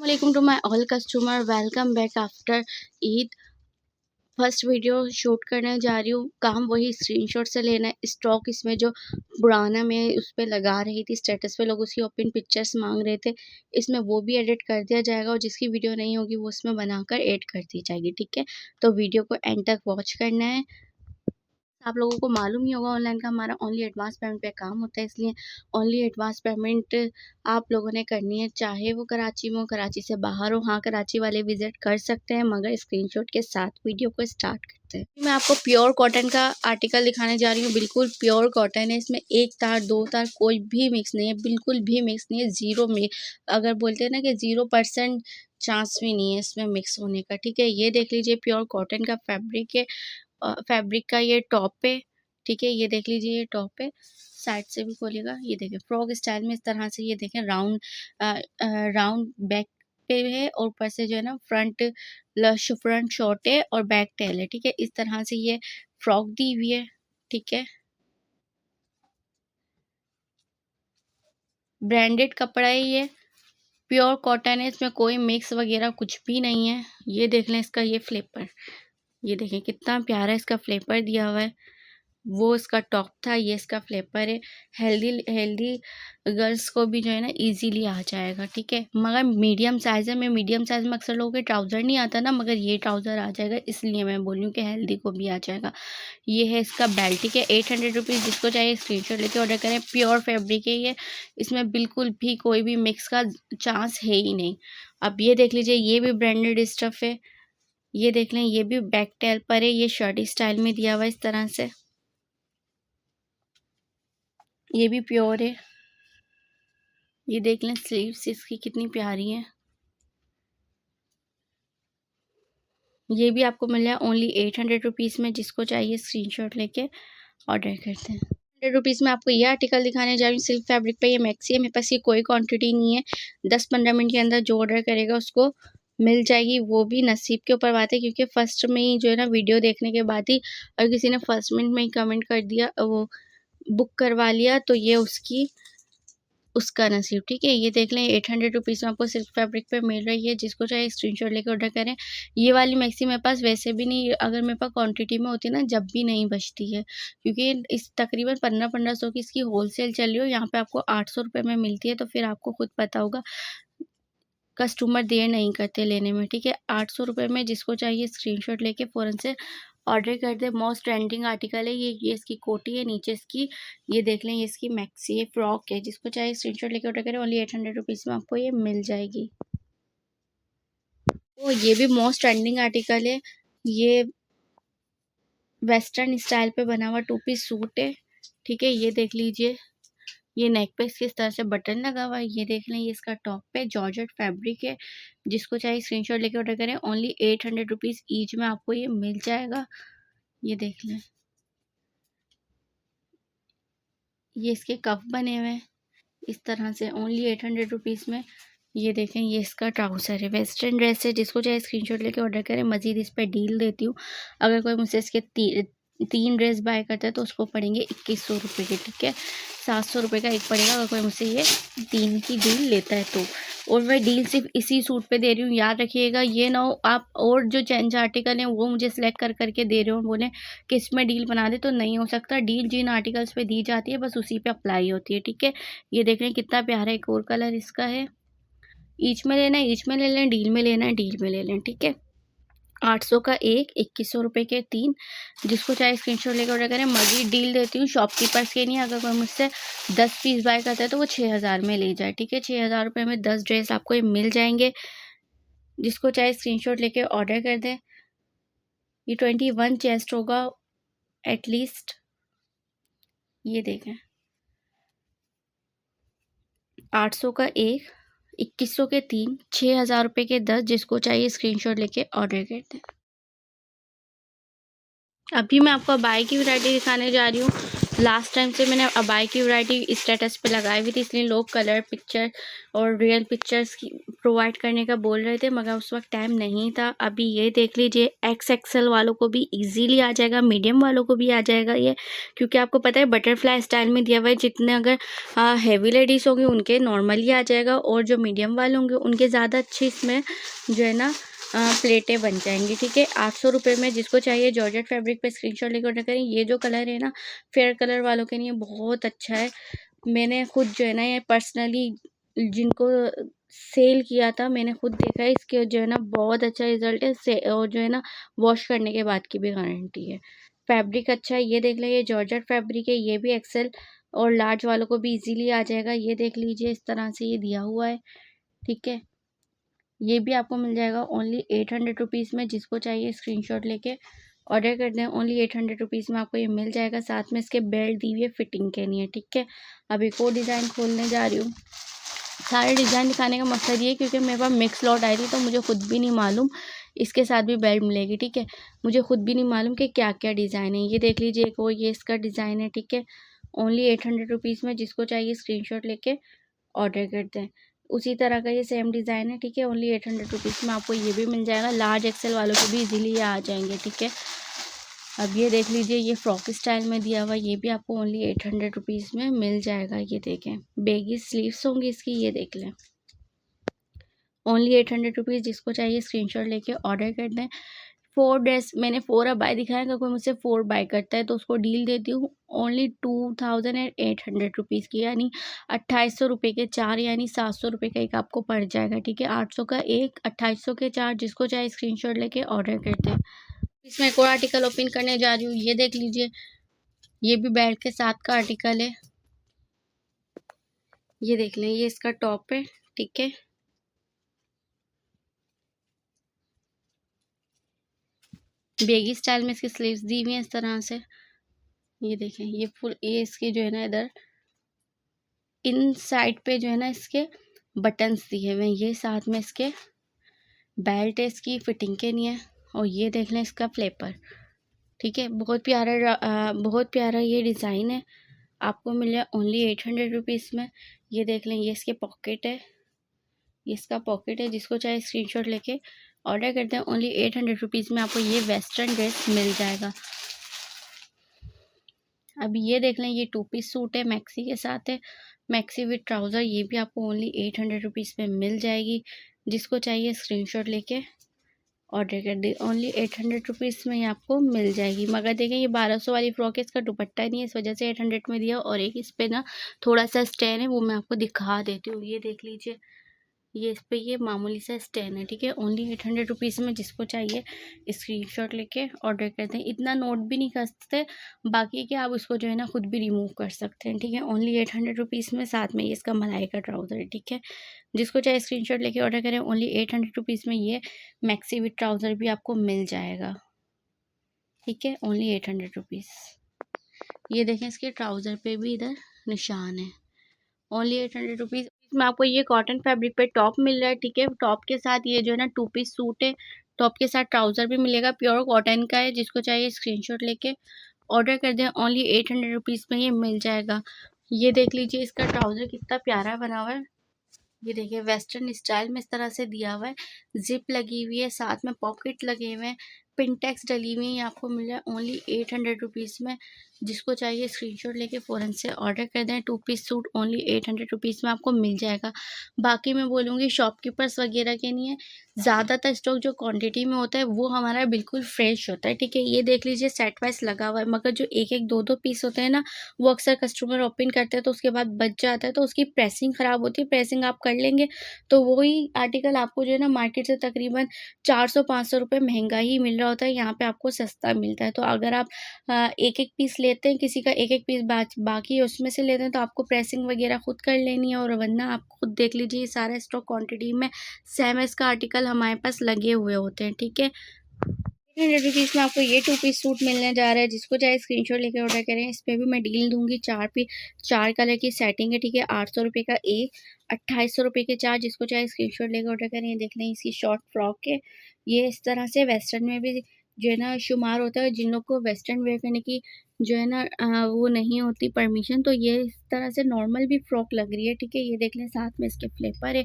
वालेकुम to my all customer, welcome back after Eid. First video shoot करने जा रही हूँ। काम वही स्क्रीनशॉट से लेना है। स्टॉक इसमें जो पुराना मैं उस पर लगा रही थी स्टेटस पे, लोग उसकी ओपन पिक्चर्स मांग रहे थे। इसमें वो भी एडिट कर दिया जाएगा और जिसकी वीडियो नहीं होगी वो उसमें बनाकर ऐड कर दी जाएगी। ठीक है, तो वीडियो को एंड तक वॉच करना है। आप लोगों को मालूम ही होगा ऑनलाइन का हमारा ओनली एडवांस पेमेंट पे काम होता है, इसलिए ओनली एडवांस पेमेंट आप लोगों ने करनी है, चाहे वो कराची में हो, कराची से बाहर हो। हाँ, कराची वाले विजिट कर सकते हैं, मगर स्क्रीनशॉट के साथ वीडियो को स्टार्ट करते हैं। मैं आपको प्योर कॉटन का आर्टिकल दिखाने जा रही हूँ। बिल्कुल प्योर कॉटन है, इसमें एक तार दो तार कोई भी मिक्स नहीं है, बिल्कुल भी मिक्स नहीं है, जीरो में अगर बोलते हैं ना कि 0% चांस भी नहीं है इसमें मिक्स होने का। ठीक है, ये देख लीजिए प्योर कॉटन का फैब्रिक है। फैब्रिक का ये टॉप है। ठीक है, ये देख लीजिए ये टॉप है। साइड से भी खोलेगा, ये देखें फ्रॉक स्टाइल में इस तरह से, ये देखें राउंड राउंड बैक पे है और ऊपर से जो है ना फ्रंट लश फ्रंट शॉर्ट है और बैक टेल है। ठीक है, इस तरह से ये फ्रॉक दी हुई है। ठीक है, ब्रांडेड कपड़ा है, ये प्योर कॉटन है, इसमें कोई मिक्स वगैरह कुछ भी नहीं है। ये देख लें इसका ये फ्लेपर, ये देखें कितना प्यारा इसका फ्लेपर दिया हुआ है। वो इसका टॉप था, ये इसका फ्लेपर है। हेल्दी हेल्दी गर्ल्स को भी जो है ना इजीली आ जाएगा। ठीक है, मगर मीडियम साइज़ है। मैं मीडियम साइज़ में अक्सर लोगों के ट्राउज़र नहीं आता ना, मगर ये ट्राउज़र आ जाएगा, इसलिए मैं बोल रही हूँ कि हेल्दी को भी आ जाएगा। ये है इसका बेल्ट। ठीक है, 800 रुपीज़। जिसको चाहिए स्क्रीनशॉट लेके ऑर्डर करें। प्योर फैब्रिक है ये, इसमें बिल्कुल भी कोई भी मिक्स का चांस है ही नहीं। अब ये देख लीजिए, ये भी ब्रांडेड स्टफ़ है। ये देख लें, ये भी बैक टेल पर है, ये शर्ट स्टाइल में दिया हुआ है इस तरह से। ये भी प्योर है। ये देख लें स्लीव्स इसकी कितनी प्यारी है। ये भी आपको मिल रहा है ओनली 800 रुपीज़ में। जिसको चाहिए स्क्रीनशॉट लेके ऑर्डर करते हैं। 100 रुपीज़ में आपको ये आर्टिकल दिखाने जा रही हूँ। सिल्क फैब्रिक पे ये मैक्सी है। मेरे पास ये कोई क्वांटिटी नहीं है। 10-15 मिनट के अंदर जो ऑर्डर करेगा उसको मिल जाएगी। वो भी नसीब के ऊपर बात है, क्योंकि फर्स्ट में ही जो है ना वीडियो देखने के बाद ही अगर किसी ने फर्स्ट मिनट में ही कमेंट कर दिया, वो बुक करवा लिया, तो ये उसका नसीब। ठीक है, ये देख लें 800 रुपीज़ में आपको सिल्क फैब्रिक पे मिल रही है। जिसको चाहे स्क्रीनशॉट लेकर ऑर्डर करें। ये वाली मैक्सी मेरे पास वैसे भी नहीं, अगर मेरे पास क्वांटिटी में होती ना जब भी नहीं बचती है, क्योंकि इस तकरीबन 1500 की इसकी होलसेल चल रही हो, यहाँ पे आपको 800 रुपये में मिलती है। तो फिर आपको खुद पता होगा कस्टमर देर नहीं करते लेने में। ठीक है, 800 रुपये में जिसको चाहिए स्क्रीनशॉट लेके फ़ौरन से ऑर्डर कर दे। मोस्ट ट्रेंडिंग आर्टिकल है ये इसकी कोटी है, नीचे इसकी ये देख लें, ये इसकी मैक्सी है, फ्रॉक है। जिसको चाहिए स्क्रीनशॉट लेके ऑर्डर करें। ओनली 800 रुपीज़ में आपको ये मिल जाएगी। तो ये भी मोस्ट ट्रेंडिंग आर्टिकल है। ये वेस्टर्न स्टाइल पे बना हुआ 2 पीस सूट है। ठीक है, ये देख लीजिए, ये नेक पे किस तरह से बटन लगा हुआ है। ये देख लें, ये इसका टॉप पे जॉर्जेट फैब्रिक है। जिसको चाहिए स्क्रीनशॉट लेके ऑर्डर करें। ओनली 800 रुपीज़ ईच में आपको ये मिल जाएगा। ये देख लें, ये इसके कफ बने हुए हैं इस तरह से, ओनली 800 रुपीज़ में। ये देखें, ये इसका ट्राउज़र है, वेस्टर्न ड्रेस है। जिसको चाहे स्क्रीनशॉट लेके ऑर्डर करें। मज़ीद इस पर डील देती हूँ। अगर कोई मुझसे इसके 3 ड्रेस बाय करता है तो उसको पड़ेंगे 2100 रुपये के। ठीक है, 700 रुपये का एक पड़ेगा अगर कोई मुझसे ये 3 की डील लेता है तो। और मैं डील सिर्फ इसी सूट पे दे रही हूँ, याद रखिएगा। ये ना हो आप और जो चेंज आर्टिकल हैं वो मुझे सेलेक्ट कर करके दे रहे हो, बोले कि इसमें डील बना दे, तो नहीं हो सकता। डील जिन आर्टिकल्स पे दी जाती है बस उसी पे अप्लाई होती है। ठीक है, ये देख रहे हैं कितना प्यारा एक और कलर इसका है। ईच में लेना है ईच में ले लें, डील में लेना है डील में ले लें। ठीक है, 800 का एक, 2100 रुपये के 3। जिसको चाहे स्क्रीनशॉट लेकर ऑर्डर करें। मज़ीद डील देती हूँ शॉपकीपर्स के नहीं, अगर कोई मुझसे 10 पीस बाय करता है तो वो 6000 में ले जाए। ठीक है, 6000 रुपये में 10 ड्रेस आपको ये मिल जाएंगे। जिसको चाहे स्क्रीनशॉट लेके ऑर्डर कर दें। ये 21 चेस्ट होगा एटलीस्ट। ये देखें, 800 का एक, 2100 के 3, 6000 रुपये के 10। जिसको चाहिए स्क्रीनशॉट लेके ऑर्डर कर दें। अभी मैं आपको बाय की वैरायटी दिखाने जा रही हूँ। लास्ट टाइम से मैंने अबाई की वैरायटी स्टेटस पे लगाई हुई थी, इसलिए लोग कलर पिक्चर और रियल पिक्चर्स की प्रोवाइड करने का बोल रहे थे, मगर उस वक्त टाइम नहीं था। अभी ये देख लीजिए, XXL वालों को भी इजीली आ जाएगा, मीडियम वालों को भी आ जाएगा ये, क्योंकि आपको पता है बटरफ्लाई स्टाइल में दिया हुआ है। जितने अगर हैवी लेडीज़ होंगे उनके नॉर्मली आ जाएगा, और जो मीडियम वाले होंगे उनके ज़्यादा अच्छी इसमें जो है ना प्लेटें बन जाएंगी। ठीक है, 800 रुपये में। जिसको चाहिए जॉर्जेट फैब्रिक पे स्क्रीनशॉट लेकर ऑर्डर करें। ये जो कलर है ना, फेयर कलर वालों के लिए बहुत अच्छा है। मैंने खुद जो है ना ये पर्सनली जिनको सेल किया था, मैंने खुद देखा है, इसके जो है ना बहुत अच्छा रिजल्ट है और जो है ना वॉश करने के बाद की भी गारंटी है। फैब्रिक अच्छा है, ये देख लें, ये जॉर्जेट फैब्रिक है, ये भी एक्सेल और लार्ज वालों को भी इजीली आ जाएगा। ये देख लीजिए, इस तरह से ये दिया हुआ है। ठीक है, ये भी आपको मिल जाएगा ओनली 800 रुपीज़ में। जिसको चाहिए स्क्रीनशॉट लेके ऑर्डर कर दें। ओनली 800 रुपीज़ में आपको ये मिल जाएगा। साथ में इसके बेल्ट दी हुई है, फिटिंग के लिए। ठीक है, अब एक और डिज़ाइन खोलने जा रही हूँ। सारे डिज़ाइन दिखाने का मकसद ये है क्योंकि मेरे पास मिक्स लॉट आई थी, तो मुझे खुद भी नहीं मालूम इसके साथ भी बेल्ट मिलेगी। ठीक है, मुझे खुद भी नहीं मालूम कि क्या क्या डिज़ाइन है। ये देख लीजिए, एक और ये इसका डिज़ाइन है। ठीक है, ओनली 800 रुपीज़ में। जिसको चाहिए स्क्रीनशॉट लेके ऑर्डर करते हैं। उसी तरह का ये सेम डिज़ाइन है। ठीक है, ओनली 800 रुपीज़ में आपको ये भी मिल जाएगा। लार्ज एक्सेल वालों को भी इजीली ये आ जाएंगे। ठीक है, अब ये देख लीजिए, ये फ्रॉक स्टाइल में दिया हुआ, ये भी आपको ओनली 800 रुपीज़ में मिल जाएगा। ये देखें, बेगी स्लीव्स होंगी इसकी, ये देख लें, ओनली 800 रुपीज़। जिसको चाहिए स्क्रीनशॉट लेके ऑर्डर कर दें। 4 ड्रेस मैंने 4 अब बाय दिखाया, अगर कोई मुझसे 4 बाय करता है तो उसको डील देती हूँ ओनली 2800 रुपीज़ की, यानी 2800 रुपये के 4, यानी 700 रुपये का एक आपको पड़ जाएगा। ठीक है, 800 का एक, 2800 के 4। जिसको चाहे स्क्रीनशॉट लेके ऑर्डर करते हैं। इसमें एक और आर्टिकल ओपन करने जा रही हूँ। ये देख लीजिए, ये भी बेल्ट के साथ का आर्टिकल है। ये देख लें, ये इसका टॉप है। ठीक है, बेगी स्टाइल में इसकी स्लीव्स दी हुई हैं इस तरह से। ये देखें, ये फुल, ये इसकी जो है ना इधर इन साइड पे जो है ना इसके बटन्स दिए हुए हैं। ये साथ में इसके बेल्ट है, इसकी फिटिंग के लिए है। और ये देख लें इसका फ्लेपर। ठीक है, बहुत प्यारा बहुत प्यारा ये डिज़ाइन है। आपको मिल जाए ओनली 800 रुपीज़ में। ये देख लें, ये इसके पॉकेट है, ये इसका पॉकेट है। जिसको चाहे स्क्रीनशॉट लेके ऑर्डर करते हैं। ओनली 800 रुपीज़ में आपको ये वेस्टर्न ड्रेस मिल जाएगा। अभी ये देख लें, ये 2 पीस सूट है, मैक्सी के साथ है, मैक्सी विद ट्राउज़र। ये भी आपको ओनली 800 रुपीज़ में मिल जाएगी। जिसको चाहिए स्क्रीनशॉट लेके ऑर्डर कर दे। ओनली 800 रुपीज़ में ये आपको मिल जाएगी। मगर देखें, ये 1200 वाली फ्रॉक है, इसका दुपट्टा नहीं है, इस वजह से 800 में दिया। और एक इस पे ना थोड़ा सा स्टैन है, वो मैं आपको दिखा देती हूँ। ये देख लीजिए, ये इस पे ये मामूली सा स्टैन है। ठीक है, ओनली 800 रुपीज़ में। जिसको चाहिए स्क्रीनशॉट लेके ऑर्डर करते हैं। इतना नोट भी नहीं कर सकते, बाकी कि आप उसको जो है ना खुद भी रिमूव कर सकते हैं। ठीक है, ओनली 800 रुपीज़ में। साथ में ये इसका मलाई का ट्राउज़र है। ठीक है, जिसको चाहे स्क्रीनशॉट लेके ऑर्डर करें। ओनली 800 रुपीज़ में ये मैक्सी विद ट्राउज़र भी आपको मिल जाएगा। ठीक है, ओनली 800 रुपीज़। ये देखें, इसके ट्राउज़र पे भी इधर निशान है। ओनली 800 रुपीज़ में आपको ये कॉटन फैब्रिक पे टॉप मिल रहा है। ठीक है, टॉप के साथ ये जो है ना 2 पीस सूट है। टॉप के साथ ट्राउज़र भी मिलेगा, प्योर कॉटन का है। जिसको चाहिए स्क्रीनशॉट लेके ऑर्डर कर दें। ओनली 800 रुपीज़ में ये मिल जाएगा। ये देख लीजिए, इसका ट्राउज़र कितना प्यारा बना हुआ है। ये देखिए, वेस्टर्न स्टाइल में इस तरह से दिया हुआ है, जिप लगी हुई है, साथ में पॉकेट लगे हुए हैं, पिनटेक्स डली हुई है। आपको मिल रहा है ओनली 800 रुपीज़ में। जिसको चाहिए स्क्रीनशॉट लेके फ़ौरन से ऑर्डर कर दें। 2 पीस सूट ओनली 800 रुपीज़ में आपको मिल जाएगा। बाकी मैं बोलूँगी शॉपकीपर्स वगैरह के लिए ज़्यादातर स्टॉक जो क्वांटिटी में होता है वो हमारा बिल्कुल फ्रेश होता है। ठीक है, ये देख लीजिए, सेट वाइज लगा हुआ है, मगर जो एक एक दो दो पीस होते हैं ना, वो अक्सर कस्टमर ओपन करते हैं तो उसके बाद बच जाता है, तो उसकी प्रेसिंग ख़राब होती है। प्रेसिंग आप कर लेंगे तो वही आर्टिकल आपको जो है ना मार्केट से तकरीबन 400-500 रुपये महंगा ही मिल रहा होता है, यहाँ पे आपको सस्ता मिलता है। तो अगर आप एक एक पीस लेते हैं, किसी का एक एक पीस बाकी है उसमें से लेते हैं, तो आपको प्रेसिंग वगैरह खुद कर लेनी है। और वरना आप खुद देख लीजिए, सारा स्टॉक क्वान्टिटी में सेम इसका आर्टिकल हमारे पास लगे हुए होते हैं। ठीक है, 800 रुपीज़ में आपको ये 2 पीस सूट मिलने जा रहा है। जिसको चाहे स्क्रीनशॉट लेकर ऑर्डर करें। इस पर भी मैं डील दूंगी। 4 कलर की सेटिंग है। ठीक है, 800 रुपये का एक, 2800 रुपये के 4। जिसको चाहे स्क्रीनशॉट लेकर ऑर्डर करें। देख लें, इसकी शॉर्ट फ्रॉक है, ये इस तरह से वेस्टर्न में भी जो है ना शुमार होता है। जिन लोग को वेस्टर्न वेयर करने की जो है ना वो नहीं होती परमिशन, तो ये इस तरह से नॉर्मल भी फ्रॉक लग रही है, ठीक है। ये देख लें, साथ में इसके फ्लिपर है।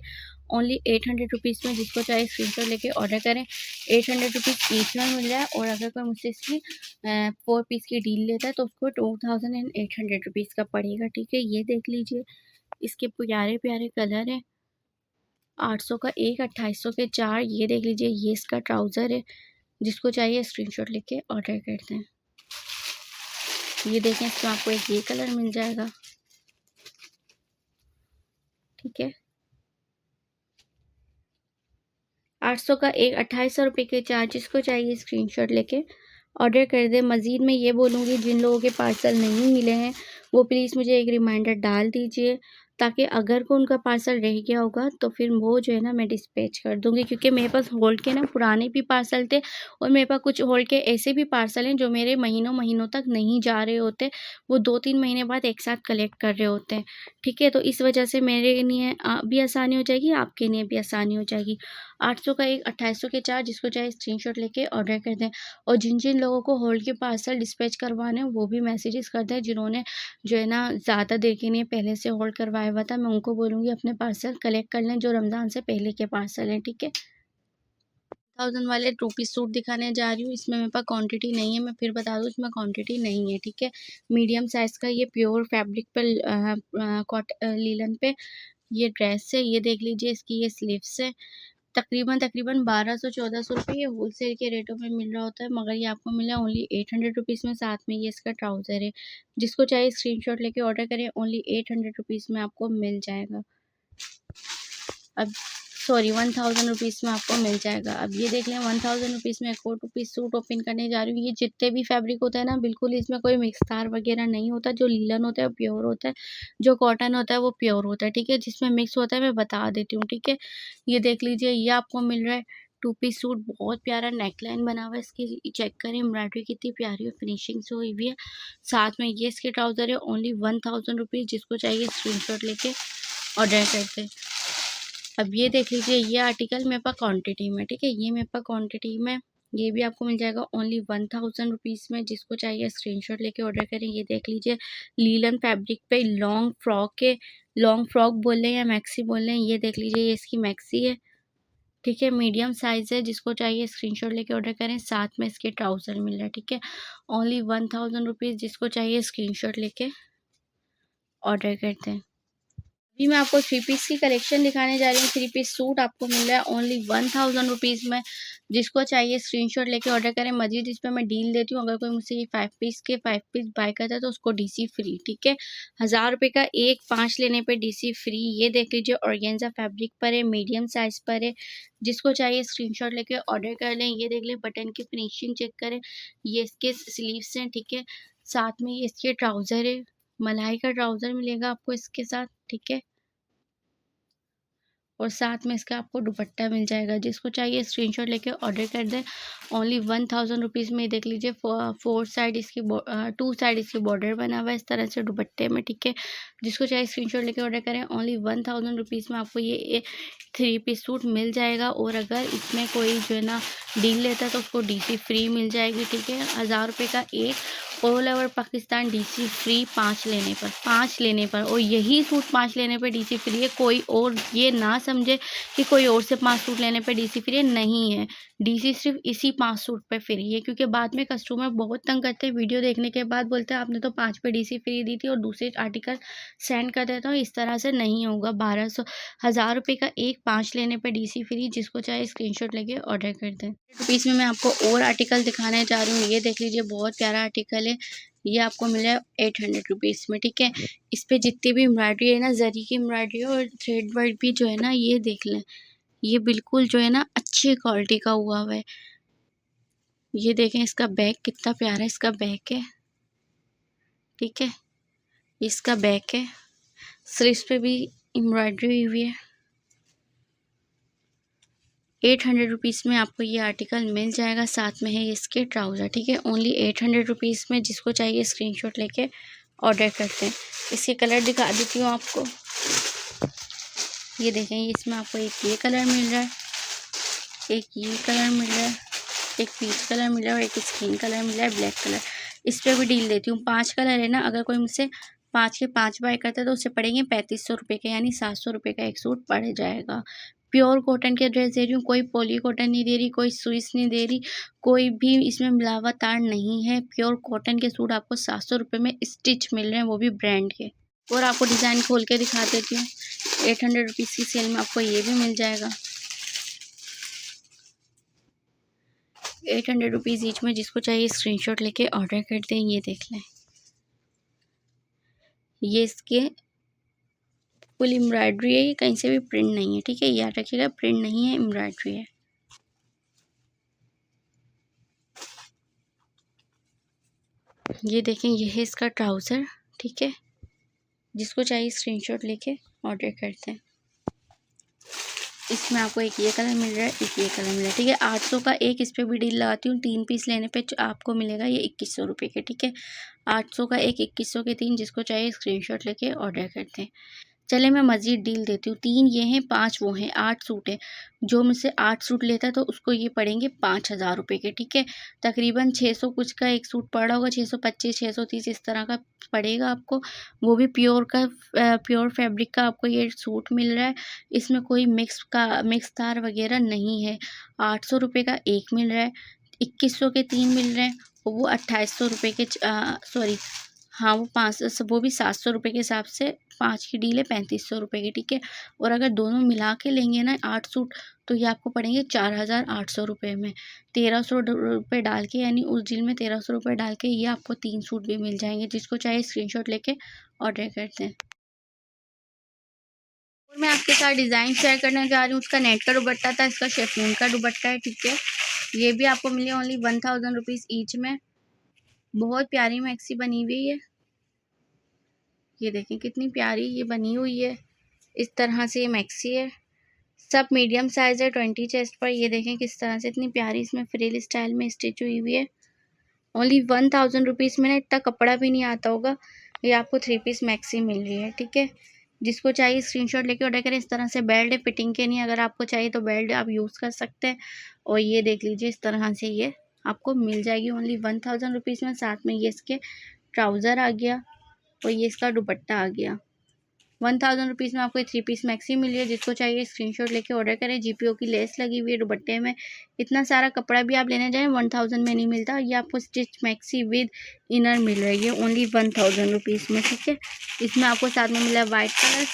ओनली 800 रुपीज़ में, जिसको चाहे स्क्रीनशॉट लेके ऑर्डर करें। 800 रुपीज़ ईच में मिल रहा है, और अगर कोई मुझसे इसकी 4 पीस की डील लेता है तो उसको 2800 रुपीज़ का पड़ेगा, ठीक है। ये देख लीजिए, इसके प्यारे प्यारे कलर हैं। 800 का एक, 2800 के 4। ये देख लीजिए, ये इसका ट्राउज़र है। जिसको चाहिए स्क्रीनशॉट लेके ऑर्डर करते हैं। ये देखें, इसमें आपको एक ये कलर मिल जाएगा, ठीक है। 800 का एक, 2800 रुपये के 4। जिसको चाहिए स्क्रीनशॉट लेके ऑर्डर कर दें। मज़ीद मैं ये बोलूँगी, जिन लोगों के पार्सल नहीं मिले हैं वो प्लीज़ मुझे एक रिमाइंडर डाल दीजिए, ताकि अगर को उनका पार्सल रह गया होगा तो फिर वो जो है ना मैं डिस्पैच कर दूँगी। क्योंकि मेरे पास होल्ड के ना पुराने भी पार्सल थे, और मेरे पास कुछ होल्ड के ऐसे भी पार्सल हैं जो मेरे महीनों महीनों तक नहीं जा रहे होते, वो 2-3 महीने बाद एक साथ कलेक्ट कर रहे होते हैं, ठीक है। तो इस वजह से मेरे लिए भी आसानी हो जाएगी, आपके लिए भी आसानी हो जाएगी। 800 का एक, 2800 के 4। जिसको चाहे स्क्रीनशॉट लेके ऑर्डर कर दें। और जिन जिन लोगों को होल्ड के पार्सल डिस्पैच करवाने हैं वो भी मैसेजेस कर दें। जिन्होंने जो है ना ज़्यादा देर के लिए पहले से होल्ड करवाया हुआ था, मैं उनको बोलूँगी अपने पार्सल कलेक्ट कर लें, जो रमज़ान से पहले के पार्सल हैं, ठीक है। 1000 वाले 2 पीस सूट दिखाने जा रही हूँ। इसमें मेरे पास क्वांटिटी नहीं है, मैं फिर बता दूँ, इसमें क्वांटिटी नहीं है, ठीक है। मीडियम साइज़ का ये प्योर फैब्रिक पर लीलन पे ये ड्रेस है। ये देख लीजिए, इसकी ये स्लीव्स है। तकरीबन 1200-1400 रुपये ये होलसेल के रेटों में मिल रहा होता है, मगर ये आपको मिला ओनली 800 रुपीज़ में। साथ में ये इसका ट्राउज़र है। जिसको चाहिए स्क्रीनशॉट लेके ऑर्डर करें, ओनली 800 रुपीज़ में आपको मिल जाएगा। अब सॉरी, 1000 रुपीज़ में आपको मिल जाएगा। अब ये देख लें, 1000 रुपीज़ में एक और 2 पीस सूट ओपन करने जा रही हूँ। ये जितने भी फैब्रिक होता है ना, बिल्कुल इसमें कोई मिक्स तार वगैरह नहीं होता। जो लीलन होता है वो प्योर होता है, जो कॉटन होता है वो प्योर होता है, ठीक है। जिसमें मिक्स होता है मैं बता देती हूँ, ठीक है। ये देख लीजिए, ये आपको मिल रहा है 2 पीस सूट। बहुत प्यारा नेकलाइन बना हुआ है, इसकी चेक करें, एम्ब्रॉयडरी कितनी प्यारी और फिनिशिंग से हुई हुई है। साथ में ये इसके ट्राउज़र है, ओनली 1000 रुपीज़। जिसको चाहिए स्क्रीनशॉट लेके ऑर्डर करते हैं। अब ये देख लीजिए, ये आर्टिकल मेरे पास क्वांटिटी में, ठीक है। ये मेरे पास क्वांटिटी में, ये भी आपको मिल जाएगा ओनली 1000 रुपीज़ में। जिसको चाहिए स्क्रीनशॉट लेके ऑर्डर करें। ये देख लीजिए, लीलन फैब्रिक पे लॉन्ग फ्रॉक है। लॉन्ग फ्रॉक बोल रहे हैं या मैक्सी बोल रहे हैं, ये देख लीजिए, ये इसकी मैक्सी है, ठीक है। मीडियम साइज़ है। जिसको चाहिए स्क्रीनशॉट लेके ऑर्डर करें। साथ में इसके ट्राउज़र मिल रहा है, ठीक है। Only 1000 rupees. जिसको चाहिए स्क्रीनशॉट लेके ऑर्डर करते हैं। अभी मैं आपको 3 पीस की कलेक्शन दिखाने जा रही हूँ। 3 पीस सूट आपको मिल रहा है ओनली 1000 रुपीज़ में। जिसको चाहिए स्क्रीनशॉट लेके ऑर्डर करें। मज़ीद इस पे मैं डील देती हूँ, अगर कोई मुझसे ये 5 पीस के 5 पीस बाय करता है तो उसको डीसी फ्री, ठीक है। 1000 रुपये का एक, 5 लेने पे डीसी फ्री। ये देख लीजिए, ऑर्गेन्जा फैब्रिक पर है, मीडियम साइज़ पर है। जिसको चाहिए स्क्रीनशॉट लेके ऑर्डर कर लें। ये देख लें, बटन की फिनिशिंग चेक करें। ये इसके स्लीव्स हैं, ठीक है। साथ में ये इसके ट्राउज़र है, मलाई का ट्राउज़र मिलेगा आपको इसके साथ, ठीक है। और साथ में इसका आपको दुपट्टा मिल जाएगा। जिसको चाहिए स्क्रीनशॉट लेके ऑर्डर कर दें। ओनली 1000 रुपीज़ में। देख लीजिए, 4 साइड इसकी 2 साइड इसकी बॉर्डर बना हुआ है इस तरह से दुपट्टे में, ठीक है। जिसको चाहिए स्क्रीनशॉट लेके ऑर्डर करें। ओनली 1000 रुपीज़ में आपको ये 3 पीस सूट मिल जाएगा। और अगर इसमें कोई जो है ना डील लेता है तो उसको डीसी फ्री मिल जाएगी, ठीक है। 1000 रुपये का एक, all over Pakistan DC free 5 लेने पर। और यही सूट 5 लेने पर डीसी फ्री है। कोई और ये ना समझे कि कोई और से 5 सूट लेने पे डीसी फ्री है, नहीं है। डीसी सिर्फ इसी 5 सूट पे फ्री है। क्योंकि बाद में कस्टमर बहुत तंग करते हैं, वीडियो देखने के बाद बोलते हैं आपने तो 5 पे डीसी फ्री दी थी और दूसरे आर्टिकल सेंड कर देता हूँ। इस तरह से नहीं होगा। 1000 रुपये का एक, 5 लेने पे डीसी फ्री। जिसको चाहे स्क्रीनशॉट लेके ऑर्डर कर दें। रुपीज़ में मैं आपको और आर्टिकल दिखाने जा रही हूँ। ये देख लीजिए, बहुत प्यारा आर्टिकल है। ये आपको मिला है 800 रुपीज़ में, ठीक है। इस पे जितनी भी एम्ब्रॉयडरी है ना, जरी की एम्ब्रॉयडरी है, और थ्रेड वर्क भी जो है ना, ये देख लें, ये बिल्कुल जो है ना अच्छी क्वालिटी का हुआ हुआ है। ये देखें, इसका बैक कितना प्यारा इसका बैक है, ठीक है। इसका बैक है, स्लीव्स पे भी एम्ब्रॉयडरी हुई हुई है। 800 रुपीज़ में आपको ये आर्टिकल मिल जाएगा। साथ में है इसके ट्राउज़र, ठीक है। ओनली 800 रुपीज़ में। जिसको चाहिए स्क्रीनशॉट लेके ऑर्डर करते हैं। इसके कलर दिखा देती हूँ आपको। ये देखें, इसमें आपको एक ये कलर मिल रहा है, एक ये कलर मिल रहा है, एक पीच कलर मिल रहा है और एक स्किन कलर मिल रहा है, ब्लैक कलर। इस पर भी डील देती हूँ। 5 कलर है ना, अगर कोई मुझसे 5 के 5 बाय करता है तो उसे पड़ेंगे 3500 रुपये के, यानी 700 रुपये का एक सूट पड़ जाएगा। प्योर कॉटन के ड्रेस दे रही हूँ, कोई पॉली कॉटन नहीं दे रही, कोई स्विस नहीं दे रही, कोई भी इसमें मिलावट तार नहीं है। प्योर कॉटन के सूट आपको 700 रुपये में स्टिच मिल रहे हैं, वो भी ब्रांड के। और आपको डिज़ाइन खोल के दिखा देती हूँ। 800 रुपीज़ की सेल में आपको ये भी मिल जाएगा, 800 रुपीज़ ईच में। जिसको चाहिए स्क्रीनशॉट लेके ऑर्डर कर दें। ये देख लें, ये इसके फुल एम्ब्रॉयडरी है, ये कहीं से भी प्रिंट नहीं है, ठीक है, याद रखिएगा, प्रिंट नहीं है, एम्ब्रॉयडरी है। ये देखें, ये है इसका ट्राउज़र, ठीक है। जिसको चाहिए स्क्रीनशॉट लेके ऑर्डर करते हैं। इसमें आपको एक ये कलर मिल रहा है, एक ये कलर मिल रहा है, ठीक है। 800 का एक इस पर भी डील लगाती हूँ। 3 पीस लेने पे आपको मिलेगा ये 2100 रुपये के, ठीक है। 800 का एक, 2100 के 3। जिसको चाहिए स्क्रीनशॉट लेके ऑर्डर करते हैं। चले मैं मज़ीद डील देती हूँ। 3 ये हैं, 5 वो हैं, 8 सूट है। जो मुझसे 8 सूट लेता है तो उसको ये पड़ेंगे 5000 रुपये के, ठीक है। तकरीबन 600 कुछ का एक सूट पड़ा होगा, 625 630 इस तरह का पड़ेगा आपको। वो भी प्योर का, प्योर फैब्रिक का आपको ये सूट मिल रहा है। इसमें कोई मिक्स तार वगैरह नहीं है। 800 रुपये का एक मिल रहा है, 2100 के 3 मिल रहे हैं, और वो 2800 रुपये के, सॉरी हाँ, वो 5, वो भी 700 रुपये के हिसाब से 5 की डील है, 3500 रुपये की, ठीक है। और अगर दोनों मिला के लेंगे ना 8 सूट, तो ये आपको पड़ेंगे 4800 रुपये में। 1300 रुपये डाल के, यानी उस डील में 1300 रुपये डाल के ये आपको 3 सूट भी मिल जाएंगे। जिसको चाहिए स्क्रीनशॉट लेके ऑर्डर करते हैं। और मैं आपके साथ डिज़ाइन शेयर करने जा रही हूँ। उसका नेट का दुपट्टा था, इसका शेफून का दुपट्टा है, ठीक है। ये भी आपको मिले ओनली 1000 रुपीज़ ईच में। बहुत प्यारी मैक्सी बनी हुई है। ये देखें कितनी प्यारी ये बनी हुई है। इस तरह से ये मैक्सी है, सब मीडियम साइज़ है, 20 चेस्ट पर। ये देखें किस तरह से इतनी प्यारी इसमें फ्रिल स्टाइल में स्टिच हुई हुई है। ओनली 1000 रुपीज़ में ना, इतना कपड़ा भी नहीं आता होगा। ये आपको 3 पीस मैक्सी मिल रही है, ठीक है। जिसको चाहिए स्क्रीनशॉट लेके ऑर्डर करें। इस तरह से बेल्ट है, फिटिंग के नहीं, अगर आपको चाहिए तो बेल्ट आप यूज़ कर सकते हैं। और ये देख लीजिए, इस तरह से ये आपको मिल जाएगी ओनली 1000 रुपीज़ में। साथ में ये इसके ट्राउज़र आ गया और ये इसका दुपट्टा आ गया। 1000 रुपीज़ में आपको 3 पीस मैक्सी मिली है। जिसको चाहिए स्क्रीनशॉट लेके ऑर्डर करें। जीपीओ की लेस लगी हुई है दुपट्टे में। इतना सारा कपड़ा भी आप लेने जाएं 1000 में नहीं मिलता। ये आपको स्टिच मैक्सी विद इनर मिल रही है ओनली 1000 रुपीज़ में, ठीक है। इसमें आपको साथ में मिला है वाइट कलर,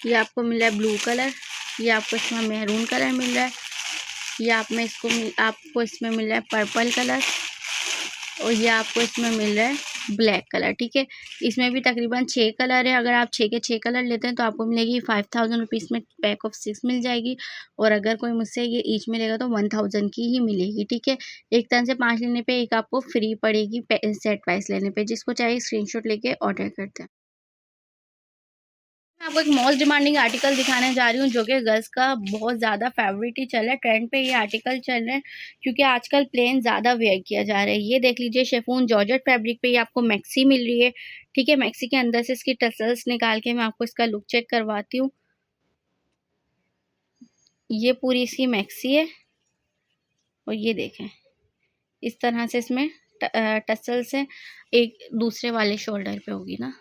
ये आपको मिला है ब्लू कलर, ये आपको इसमें मैरून कलर मिल रहा है, ये आपको इसमें मिल रहा है पर्पल कलर, और ये आपको इसमें मिल रहा है ब्लैक कलर, ठीक है। इसमें भी तकरीबन 6 कलर है। अगर आप 6 के 6 कलर लेते हैं तो आपको मिलेगी 5000 रुपीज़ में पैक ऑफ 6 मिल जाएगी। और अगर कोई मुझसे ये ईच मिलेगा तो 1000 की ही मिलेगी, ठीक है। एक तरह से 5 लेने पे एक आपको फ्री पड़ेगी सेट वाइज लेने पे। जिसको चाहिए स्क्रीनशॉट लेके ऑर्डर करते हैं। मैं आपको एक मोस्ट डिमांडिंग आर्टिकल दिखाने जा रही हूँ, जो कि गर्ल्स का बहुत ज़्यादा फेवरेट ही चल रहा है, ट्रेंड पे ये आर्टिकल चल रहे हैं, क्योंकि आजकल प्लेन ज़्यादा वेयर किया जा रहा है। ये देख लीजिए, शेफून जॉर्जेट फैब्रिक पे ये आपको मैक्सी मिल रही है, ठीक है। मैक्सी के अंदर से इसकी टसल्स निकाल के मैं आपको इसका लुक चेक करवाती हूँ। ये पूरी इसकी मैक्सी है, और ये देखें इस तरह से इसमें टसल्स हैं। एक दूसरे वाले शोल्डर पे होगी ना,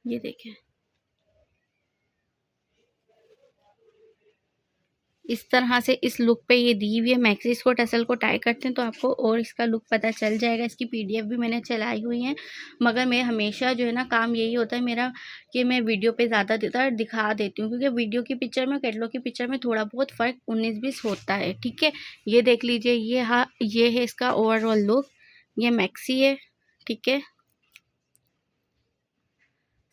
ये देखें इस तरह से इस लुक पे ये दी हुई है मैक्सी। इसको टसल को टाई करते हैं तो आपको और इसका लुक पता चल जाएगा। इसकी पीडीएफ भी मैंने चलाई हुई है, मगर मैं हमेशा जो है ना काम यही होता है मेरा कि मैं वीडियो पे ज़्यादा दिखा देती हूँ, क्योंकि वीडियो की पिक्चर में कैटलॉग की पिक्चर में थोड़ा बहुत फ़र्क 19-20 होता है, ठीक है। ये देख लीजिए, ये है इसका ओवरऑल लुक। ये मैक्सी है, ठीक है।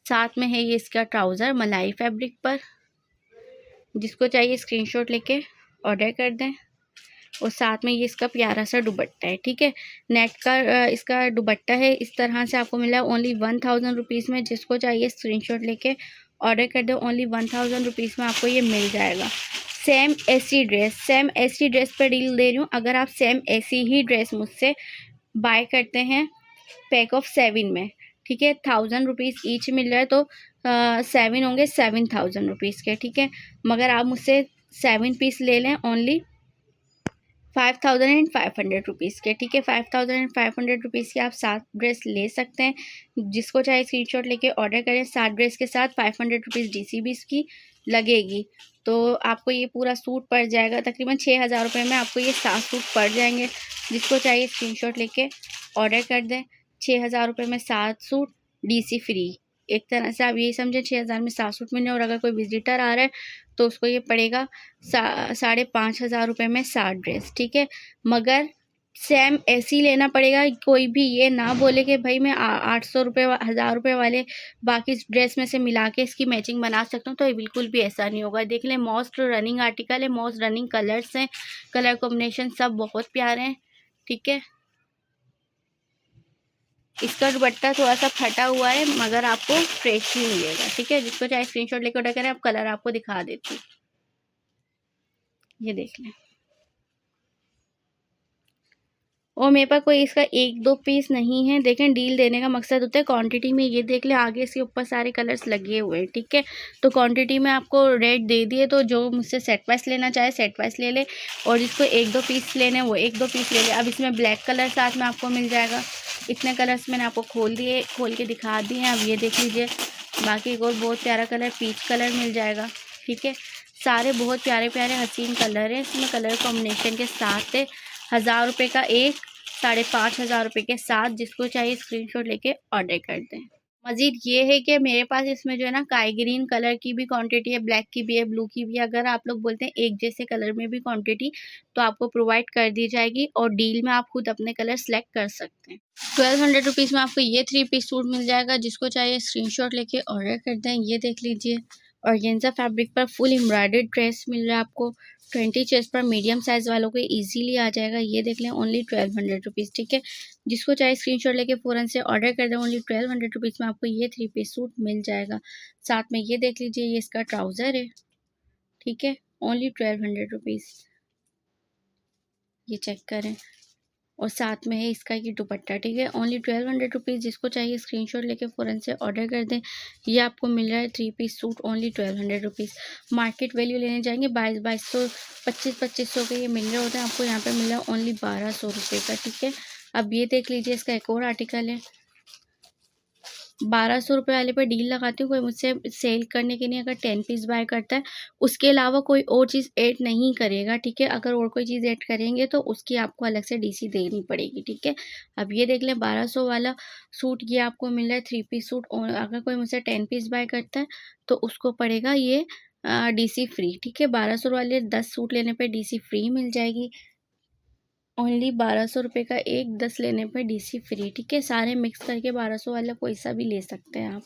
साथ में है ये इसका ट्राउज़र मलाई फैब्रिक पर। जिसको चाहिए स्क्रीनशॉट लेके ऑर्डर कर दें। और साथ में ये इसका प्यारा सा दुपट्टा है, ठीक है। नेट का इसका दुपट्टा है, इस तरह से आपको मिला ओनली 1000 रुपीज़ में। जिसको चाहिए स्क्रीनशॉट लेके ऑर्डर कर दो। ओनली 1000 रुपीज़ में आपको ये मिल जाएगा। सेम ऐसी ड्रेस पर डील दे रही हूँ। अगर आप सेम ऐसी ही ड्रेस मुझसे बाय करते हैं पैक ऑफ 7 में, ठीक है, 1000 रुपीज़ ईच मिल रहा है, तो 7 होंगे 7000 रुपीज़ के, ठीक है। मगर आप मुझसे 7 पीस ले लें ओनली 5500 रुपीज़ के, ठीक है। 5500 रुपीज़ के आप 7 ड्रेस ले सकते हैं। जिसको चाहे स्क्रीनशॉट लेके ऑर्डर करें। 7 ड्रेस के साथ 500 रुपीज़ DCB इसकी लगेगी। तो आपको ये पूरा सूट पड़ जाएगा तकरीबन 6000 रुपये में। आपको ये 7 सूट पड़ जाएंगे। जिसको चाहिए स्क्रीनशॉट लेके ऑर्डर कर दें। 6000 रुपये में 7 सूट DC फ्री। एक तरह से आप यही समझें 6000 में 7 सूट मिलने। और अगर कोई विजिटर आ रहा है तो उसको ये पड़ेगा 5500 रुपये में 7 ड्रेस, ठीक है। मगर सेम ऐसे ही लेना पड़ेगा। कोई भी ये ना बोले कि भाई मैं 800 रुपये 1000 रुपये वाले बाकी ड्रेस में से मिला के इसकी मैचिंग बना सकता हूँ, तो ये बिल्कुल भी ऐसा नहीं होगा। देख लें, मोस्ट रनिंग आर्टिकल है, मोस्ट रनिंग कलर्स हैं, कलर कॉम्बिनेशन सब बहुत प्यारे हैं, ठीक है। इसका दुपट्टा थोड़ा सा फटा हुआ है मगर आपको फ्रेश ही मिलेगा, ठीक है। जिसको चाहे स्क्रीनशॉट लेकर ऑर्डर करें। आप कलर आपको दिखा देती हूँ, ये देख लें। और मेरे पास कोई इसका 1-2 पीस नहीं है। देखें, डील देने का मकसद होता है क्वांटिटी में। ये देख लें, आगे इसके ऊपर सारे कलर्स लगे हुए हैं, ठीक है। तो क्वांटिटी में आपको रेट दे दिए, तो जो मुझसे सेट वाइज लेना चाहे सेट वाइज ले ले। और जिसको 1-2 पीस लेने वो 1-2 पीस ले ले। अब इसमें ब्लैक कलर साथ में आपको मिल जाएगा। इतने कलर्स मैंने आपको खोल के दिखा दिए हैं। अब ये देख लीजिए, बाकी एक और बहुत प्यारा कलर पीच कलर मिल जाएगा, ठीक है। सारे बहुत प्यारे प्यारे हसीन कलर हैं। इसमें कलर कॉम्बिनेशन के साथ है। 1000 रुपये का एक, 5500 रुपये के साथ। जिसको चाहिए स्क्रीनशॉट लेके ऑर्डर कर दें। मज़ीद ये है कि मेरे पास इसमें जो है ना स्काई ग्रीन कलर की भी क्वांटिटी है, ब्लैक की भी है, ब्लू की भी है। अगर आप लोग बोलते हैं एक जैसे कलर में भी क्वांटिटी, तो आपको प्रोवाइड कर दी जाएगी। और डील में आप खुद अपने कलर सेलेक्ट कर सकते हैं। 1200 रुपीज़ में आपको ये 3 पीस सूट मिल जाएगा। जिसको चाहिए स्क्रीनशॉट लेके ऑर्डर कर दें। ये देख लीजिए, ऑर्गेन्जा फैब्रिक पर फुल एम्ब्रॉयडर्ड ड्रेस मिल रहा है आपको। 20 चेस्ट पर मीडियम साइज़ वालों को इजीली आ जाएगा। ये देख लें, ओनली 1200 रुपीज़, ठीक है। जिसको चाहे स्क्रीनशॉट लेके फ़ौरन से ऑर्डर कर दें। ओनली 1200 रुपीज़ में आपको ये 3 पीस सूट मिल जाएगा। साथ में ये देख लीजिए, ये इसका ट्राउज़र है, ठीक है। ओनली 1200 रुपीज़, ये चेक करें। और साथ में है इसका ये दुपट्टा, ठीक है। Only 1200 rupees. जिसको चाहिए स्क्रीनशॉट लेके फ़ौरन से ऑर्डर कर दें। ये आपको मिल रहा है 3 piece suit only 1200 rupees. Market value लेने जाएंगे 2200 2500 के ये मिल रहे होते हैं। आपको यहाँ पे मिल रहा है ओनली 1200 रुपये का, ठीक है। अब ये देख लीजिए, इसका एक और आर्टिकल है। 1200 रुपये वाले पर डील लगाती हूँ। कोई मुझसे सेल करने के लिए अगर 10 पीस बाय करता है, उसके अलावा कोई और चीज़ ऐड नहीं करेगा, ठीक है। अगर और कोई चीज़ ऐड करेंगे तो उसकी आपको अलग से DC देनी पड़ेगी, ठीक है। अब ये देख लें, 1200 वाला सूट ये आपको मिल रहा है 3 पीस सूट। और अगर कोई मुझसे 10 पीस बाय करता है तो उसको पड़ेगा ये DC फ्री, ठीक है। 1200 वाले 10 सूट लेने पर DC फ्री मिल जाएगी। ओनली 1200 रुपये का एक, 10 लेने पर DC फ्री, ठीक है। सारे मिक्स करके 1200 वाला कोई सा भी ले सकते हैं आप।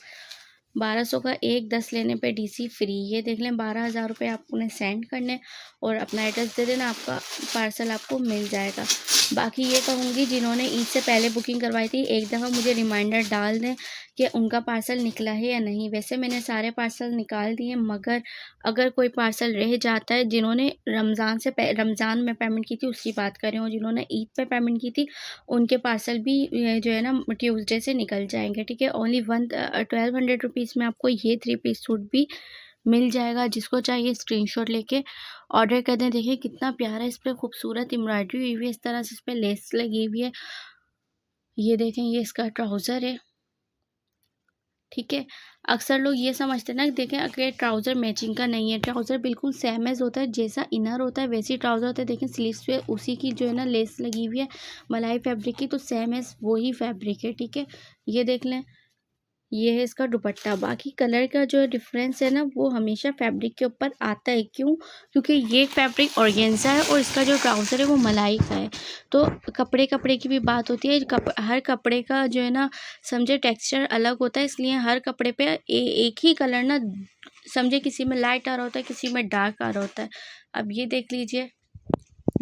1200 का एक, 10 लेने पे DC फ्री। ये देख लें, 12,000 रुपये आपको उन्हें सेंड करने और अपना एड्रेस दे देना, आपका पार्सल आपको मिल जाएगा। बाकी ये कहूँगी, जिन्होंने ईद से पहले बुकिंग करवाई थी, एक दफ़ा मुझे रिमाइंडर डाल दें कि उनका पार्सल निकला है या नहीं। वैसे मैंने सारे पार्सल निकाल दिए, मगर अगर कोई पार्सल रह जाता है, जिन्होंने रमज़ान में पेमेंट की थी उसकी बात कर रही हूँ, जिन्होंने ईद पे पेमेंट की थी उनके पार्सल भी जो है ना ट्यूसडे से निकल जाएंगे, ठीक है। ओनली 1200 रुपीज़ में आपको ये 3 पीस सूट भी मिल जाएगा। जिसको चाहिए स्क्रीनशॉट लेके ऑर्डर कर दें। देखिए कितना प्यारा इस पर खूबसूरत एम्ब्रॉयडरी हुई हुई है, इस तरह से इस पर लेस लगी हुई है। ये देखें, ये इसका ट्राउज़र है, ठीक है। अक्सर लोग ये समझते हैं ना, देखें अगर ट्राउज़र मैचिंग का नहीं है, ट्राउज़र बिल्कुल सेम एज होता है, जैसा इनर होता है वैसे ही ट्राउज़र होता है। देखें स्लीव्स पे उसी की जो है ना लेस लगी हुई है मलाई फैब्रिक की, तो सेम एज वही फैब्रिक है, ठीक है। ये देख लें, ये है इसका दुपट्टा। बाकी कलर का जो डिफरेंस है ना, वो हमेशा फैब्रिक के ऊपर आता है। क्यों? क्योंकि ये फैब्रिक ऑर्गेन्जा है और इसका जो ट्राउज़र है वो मलाई का है। तो कपड़े की भी बात होती है। हर कपड़े का जो है ना समझे टेक्सचर अलग होता है, इसलिए हर कपड़े पे एक ही कलर ना समझे किसी में लाइट आ रहा होता है, किसी में डार्क आ रहा होता है। अब ये देख लीजिए,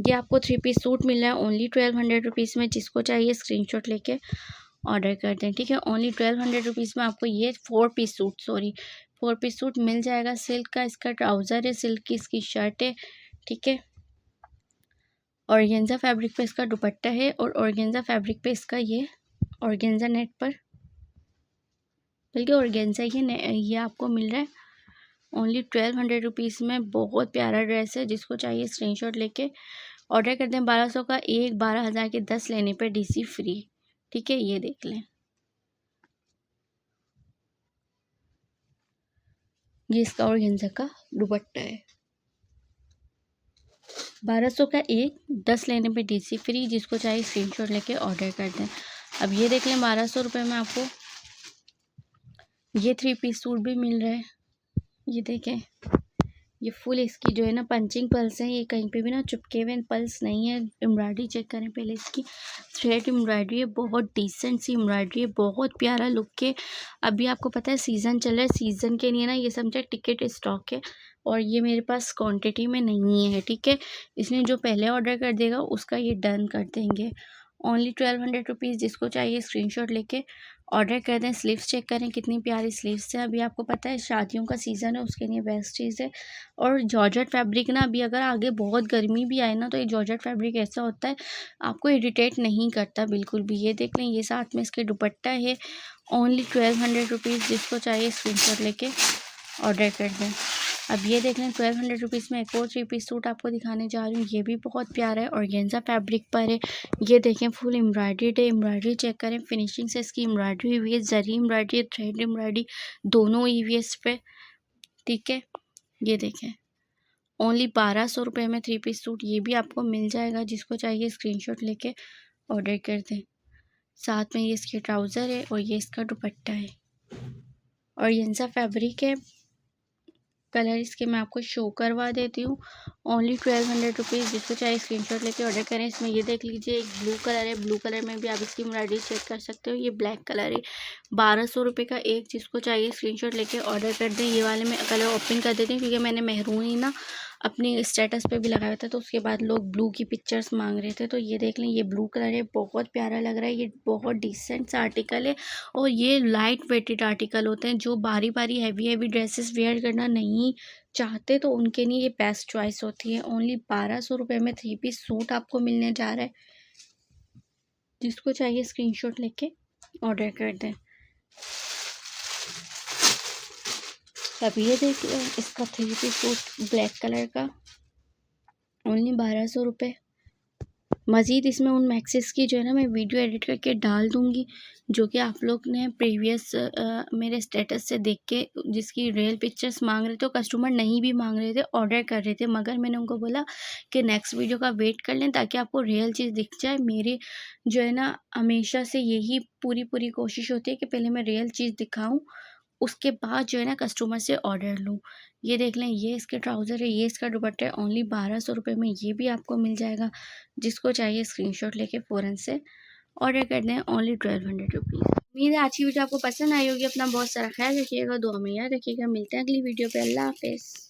ये आपको 3 पीस सूट मिल रहा है ओनली 1200 रुपीज़ में। जिसको चाहिए स्क्रीनशॉट लेके ऑर्डर कर दें, ठीक है। ओनली 1200 रुपीज़ में आपको ये 4 पीस सूट मिल जाएगा। सिल्क का इसका ट्राउज़र है, सिल्क की इसकी शर्ट है, ठीक है। ऑर्गेन्जा फैब्रिक पे इसका दुपट्टा है और ऑर्गेन्जा फैब्रिक पे इसका ये ऑर्गेन्जा नेट पर, बल्कि ऑर्गेन्जा ये आपको मिल रहा है ओनली 1200 में बहुत प्यारा ड्रेस है। जिसको चाहिए स्क्रीनशॉट लेके ऑर्डर करते हैं। 1200 का एक, 12,000 के 10 लेने पे DC फ्री। ठीक है, ये देख लें। ये इसका ऑर्गेन्जा का दुपट्टा है। 1200 का एक, 10 लेने पे DC फ्री। जिसको चाहिए स्क्रीनशॉट लेके ऑर्डर कर दें। अब ये देख लें, 1200 रुपये में आपको ये 3 पीस सूट भी मिल रहा है। ये देखें, ये फुल इसकी जो है ना पंचिंग पल्स है। ये कहीं पे भी ना चिपके हुए पल्स नहीं है। एम्ब्रॉयडरी चेक करें पहले इसकी। थ्रेड एम्ब्रॉयडरी है, बहुत डिसेंट सी एम्ब्रॉयडरी है, बहुत प्यारा लुक है। अभी आपको पता है सीज़न चल रहा है, सीज़न के लिए ना ये समझे टिकट स्टॉक है और ये मेरे पास क्वांटिटी में नहीं है। ठीक है, इसलिए जो पहले ऑर्डर कर देगा उसका ये डन कर देंगे। ओनली 1200 जिसको चाहिए स्क्रीनशॉट लेके ऑर्डर कर दें। स्लीव्स चेक करें कितनी प्यारी स्लीव्स है। अभी आपको पता है शादियों का सीज़न है, उसके लिए बेस्ट चीज़ है। और जॉर्जेट फैब्रिक ना, अभी अगर आगे बहुत गर्मी भी आए ना तो ये जॉर्जेट फैब्रिक ऐसा होता है आपको इरिटेट नहीं करता बिल्कुल भी। ये देख लें, ये साथ में इसके दुपट्टा है। ओनली 1200 जिसको चाहिए स्क्रीनशॉट लेके ऑर्डर कर दें। अब ये देख लें, 1200 में एक और 3 पीस सूट आपको दिखाने जा रही हूँ। ये भी बहुत प्यारा है, ऑर्गेन्जा फैब्रिक पर है। ये देखें, फुल एम्ब्रॉयडर्ड है। एम्ब्रॉयडरी चेक करें, फिनिशिंग से इसकी एम्ब्रॉयडरी हुई है। जरी एम्ब्रॉयडरी, थ्रेड एम्ब्रॉयडरी दोनों हुई है इस पर। ठीक है, ये देखें, ओनली 1200 रुपये में 3 पीस सूट ये भी आपको मिल जाएगा। जिसको चाहिए स्क्रीनशॉट लेके ऑर्डर कर दें। साथ में ये इसके ट्राउज़र है और ये इसका दुपट्टा है। ऑर्गेन्जा फैब्रिक है। कलर इसके मैं आपको शो करवा देती हूँ। ओनली 1200 जिसको चाहे स्क्रीनशॉट लेके ऑर्डर करें। इसमें ये देख लीजिए, एक ब्लू कलर है। ब्लू कलर में भी आप इसकी एम्ब्रॉयडरी चेक कर सकते हो। ये ब्लैक कलर है। 1200 रुपये का एक। जिसको चाहिए स्क्रीनशॉट लेके ऑर्डर कर दें। ये वाले मैं कलर ओपन कर देती हूँ क्योंकि मैंने मेहरून ही ना अपनी स्टेटस पे भी लगाया था, तो उसके बाद लोग ब्लू की पिक्चर्स मांग रहे थे। तो ये देख लें, ये ब्लू कलर है, बहुत प्यारा लग रहा है। ये बहुत डिसेंट सा आर्टिकल है और ये लाइट वेटेड आर्टिकल होते हैं। जो बारी बारी हैवी हैवी ड्रेसेस वेयर करना नहीं चाहते तो उनके लिए ये बेस्ट चॉइस होती है। ओनली 1200 रुपये में 3 पीस सूट आपको मिलने जा रहा है। जिसको चाहिए स्क्रीनशॉट लेके ऑर्डर कर दें। अब ये देखिए, इसका 3 पीस सूट ब्लैक कलर का, ओनली 1200 रुपये। मज़ीद इसमें उन मैक्सिस की जो है ना मैं वीडियो एडिट करके डाल दूँगी, जो कि आप लोग ने प्रीवियस मेरे स्टेटस से देख के जिसकी रियल पिक्चर्स मांग रहे थे। कस्टमर नहीं भी मांग रहे थे, ऑर्डर कर रहे थे, मगर मैंने उनको बोला कि नेक्स्ट वीडियो का वेट कर लें ताकि आपको रियल चीज़ दिख जाए। मेरी जो है ना हमेशा से यही पूरी कोशिश होती है कि पहले मैं रियल चीज़ दिखाऊँ, उसके बाद जो है ना कस्टमर से ऑर्डर लूँ। ये देख लें, ये इसके ट्राउज़र है, ये इसका दुपट्टा है। ओनली 1200 रुपये में ये भी आपको मिल जाएगा। जिसको चाहिए स्क्रीनशॉट लेके फ़ौरन से ऑर्डर कर दें। ओनली 1200 उम्मीद है आज की वीडियो आपको पसंद आई होगी। अपना बहुत सारा ख्याल रखिएगा, दुआ में याद रखिएगा। मिलते हैं अगली वीडियो पे। अल्लाह हाफ़िज़।